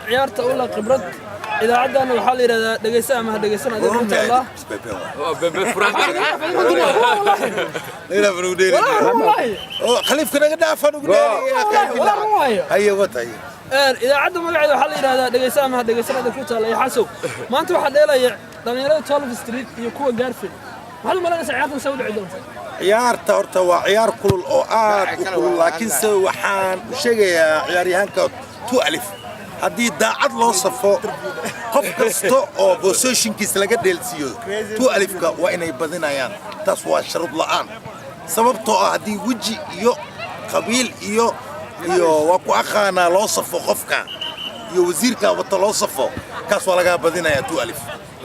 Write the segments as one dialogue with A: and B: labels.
A: ciyaarta u la khibrad idaacadana waxa la yiraahdaa dhageysa ama dhageysanaa dadka Allah
B: لا فرودي خليفك نقد عفوا نقول هيا وطي
A: idaacadda magaceeda waxa la yiraahdaa dhageysa ama dhageysanaa dadka Allah yaxasow maanta waxa dheelaya dhalinyarada 12 street iyo kuwa gaarfin hal malaga ciyaartan soo dhacdo
B: ciyaarta horta waa ciyaar kulul oo aad u kulul laakiin se waxaan u sheegayaa ciyaaryahanka 2 haddii daacad loo safo qof kasta oo positionkiisa laga dheelsiiyo 2 waa inay badinayaan taas waa sharud la'aan sababtoo ah haddii weji iyo qabiil iyo waa ku aqaana loo safo qofka iyo wasiirka wata loo safo kaas waa laga badinayaa 2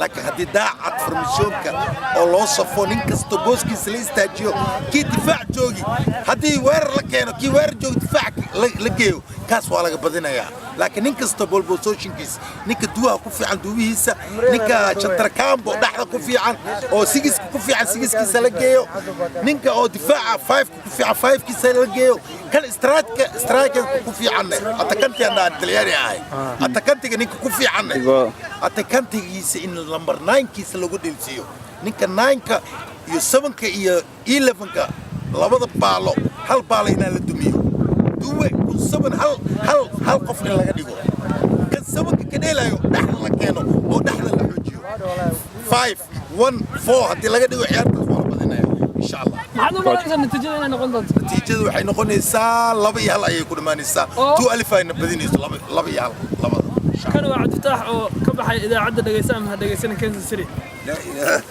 B: laakiin haddii daacad farmashoonka oo loo safo nin kasta booskiisa la istaajiyo kii difaac joogi haddii weerar la keeno kii weerar joogi difaac la geeyo kaas waa laga badinayaa laakiin nin kasta bolbosooyinkiisa ninka duwaha ku fiican duwihiisa ninka chantarkambo dhaxda ku fiican oo sigiska ku fiican sigiskiisa la geeyo ninka oo difaaca 5 ku fiican 5 kiisa la geeyo kan striker ku fiican atakantiga talyaani ahay atakantiga ninka ku fiican atakantigiisa in number 9 kiisa lagu dheelsiyo ninka 9ka iyo 7ka iyo 11ka labada baalo hal baalo inaa la dumiyo duwe ku 7 hal qof in laga dhigo kan 7ka ka dheelayo dhaxda la keeno oo dhaxda la xoojiyo 5 1 4 hadii laga dhigo ciyaartaas waa badinaya insha Allah
A: maxaad u malaynaysaa natiijada inay noqon doonto
B: natiijadu waxay noqonaysaa 2 iyo 1 ayay ku dhamaanaysaa 2 ayna badinayso 2 iyo 1 labada
A: كانوا عبد الفتاح وكبحي إذا عدى دقيسان ما دقيسان كنز سري